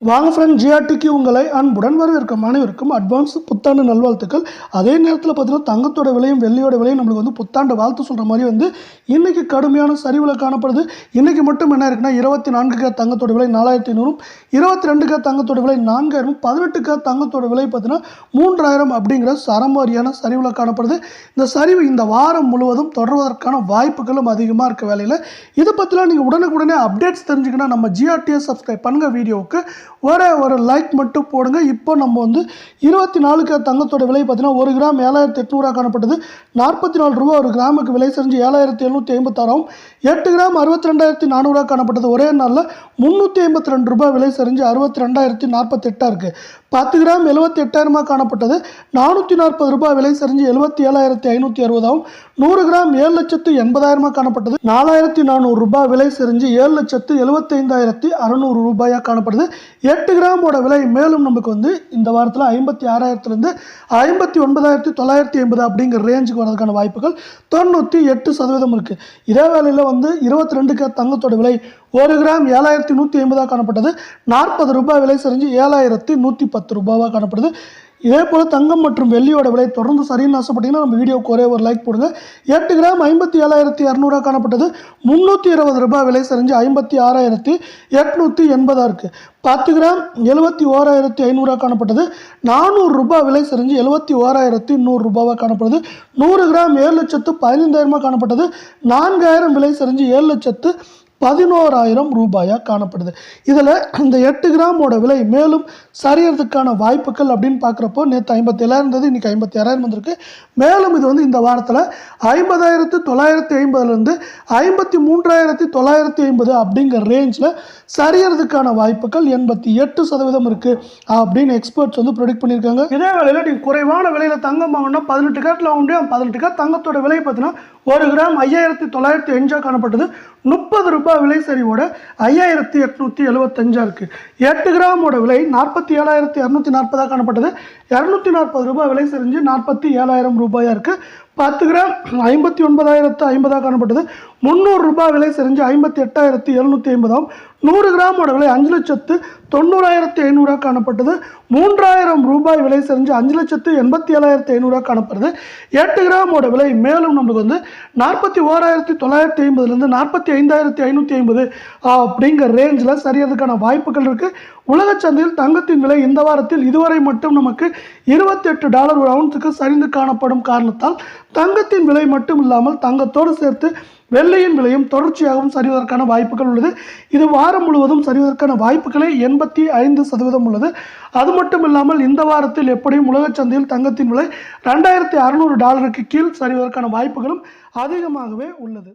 வாங்க ஃப்ரெண்ட், ஜிஆர்டிக்கு உங்களை அன்புடன் வரவேற்கும் அனைவருக்கும் அட்வான்ஸ் புத்தாண்டு நல்வாழ்த்துக்கள். அதே நேரத்தில் பார்த்தீங்கன்னா தங்கத்தோட விலையும் வெள்ளியோட விலையும் நம்மளுக்கு வந்து புத்தாண்டு வாழ்த்து சொல்கிற மாதிரி வந்து இன்றைக்கி கடுமையான சரிவில் காணப்படுது. இன்றைக்கி மட்டும் என்ன இருக்குன்னா 24K தங்கத்தோட விலை 4500, 22K தங்கத்தோட விலை 4000, 18K தங்கத்தோட விலை பார்த்தீங்கன்னா 3000 அப்படிங்கிற சரமாரியான சரிவில் காணப்படுது. இந்த சரிவு இந்த வாரம் முழுவதும் தொடர்வதற்கான வாய்ப்புகளும் அதிகமாக இருக்க வேலையில் இதை பற்றிலாம் நீங்கள் உடனுக்குடனே அப்டேட்ஸ் தெரிஞ்சுக்கினா நம்ம ஜிஆர்டியை சப்ஸ்கிரைப் பண்ணுங்கள். வீடியோவுக்கு ஒரு லைக் மட்டும் போடுங்க. இப்போ நம்ம வந்து 24K தங்கத்தோட விலை பார்த்தீங்கன்னா 1 கிராம் 7800 காணப்பட்டது. 44 ரூபா ஒரு கிராமுக்கு விலை செஞ்சு 7756, 8 கிராம் 62400 காணப்பட்டது. ஒரே நாளில் 352 ரூபாய் விலை செஞ்சு 62048 இருக்குது. 10 கிராம் 78,000 காணப்பட்டது. 440 ரூபாய் விலை செஞ்சு 77,560, 100 கிராம் 7,80,000 காணப்பட்டது. 4,400 ரூபாய் விலை செஞ்சு 7,75,600 ரூபாயாக காணப்படுது. 8 கிராமோட விலை மேலும் நமக்கு வந்து இந்த வாரத்தில் 56,000 59,950 அப்படிங்கிற ரேஞ்சுக்கு வரதுக்கான வாய்ப்புகள் 98% இருக்குது. இதே வேளையில் வந்து 22K தங்கத்தோட விலை 1 கிராம் 7,150 காணப்பட்டது. 40 ரூபாய் விலை செஞ்சு 7,110 ரூபாவாக காணப்படுது. இதே போல் தங்கம் மற்றும் வெள்ளியோட விலை தொடர்ந்து சரின்னு ஆசைப்பட்டீங்கன்னா நம்ம வீடியோக்கு ஒரு லைக் போடுங்க. 8 கிராம் 57,200 காணப்பட்டது. 320 ரூபாய் விலை செஞ்சு 56,880 இருக்குது. 10 கிராம் 71,500 காணப்பட்டது. 400 ரூபாய் விலை செஞ்சு 71,100 ரூபாவாக காணப்படுது. 100 கிராம் 7,15,000 காணப்பட்டது. 4000 விலை செஞ்சு 7,11,000 ரூபாயாக காணப்படுது. இதில் இந்த 8 கிராமோட விலை மேலும் சரியறதுக்கான வாய்ப்புகள் அப்படின்னு பார்க்குறப்போ நேற்று 57,000 இருந்தது, இன்றைக்கி 56,000 வந்திருக்கு. மேலும் இது வந்து இந்த வாரத்தில் 50,950 53,950 அப்படிங்கிற ரேஞ்சில் சரியறதுக்கான வாய்ப்புகள் 88% இருக்குது அப்படின்னு எக்ஸ்பர்ட்ஸ் வந்து ப்ரெடிக்ட் பண்ணியிருக்காங்க. இதே வேலையில் நீங்கள் குறைவான விலையில் தங்கம் வாங்கினா 18 கேரட்டில் வாங்க முடியும். 18 கேரட் தங்கத்தோட விலை பார்த்தீங்கன்னா 1 கிராம் 5,905 காணப்பட்டது. 30 ரூபாய் விலை சரிவோட 5,875 இருக்குது. 8 கிராமோட விலை 47,240 காணப்பட்டது. 240 ரூபாய் விலை செஞ்சு 47,000 ரூபாயாக இருக்குது. 10 கிராம் 59,050 காணப்பட்டது. 300 ரூபாய் விலை செஞ்சு 58,750, 100 கிராமோட விலை 5,90,500 காணப்பட்டது. 3,000 ரூபாய் விலை செஞ்சு 5,87,500 காணப்படுது. 8 கிராமோட விலை மேலும் நம்மளுக்கு வந்து 41,950 45,550 அப்படிங்கிற ரேஞ்சில் சரியறதுக்கான வாய்ப்புகள் இருக்குது. உலக சந்தையில் தங்கத்தின் விலை இந்த வாரத்தில் இதுவரை மட்டும் நமக்கு $28 ஒரு அவுன்ஸுக்கு சரிந்து காணப்படும் காரணத்தால் தங்கத்தின் விலை மட்டும் இல்லாமல் தங்கத்தோடு சேர்த்து வெள்ளியின் விலையும் தொடர்ச்சியாகவும் சரிவதற்கான வாய்ப்புகள் உள்ளது. இது வாரம் முழுவதும் சரிவதற்கான வாய்ப்புகளே 85% உள்ளது. அது மட்டும் இல்லாமல் இந்த வாரத்தில் எப்படியும் உலக சந்தையில் தங்கத்தின் விலை $2,600 கீழ் சரிவதற்கான வாய்ப்புகளும் அதிகமாகவே உள்ளது.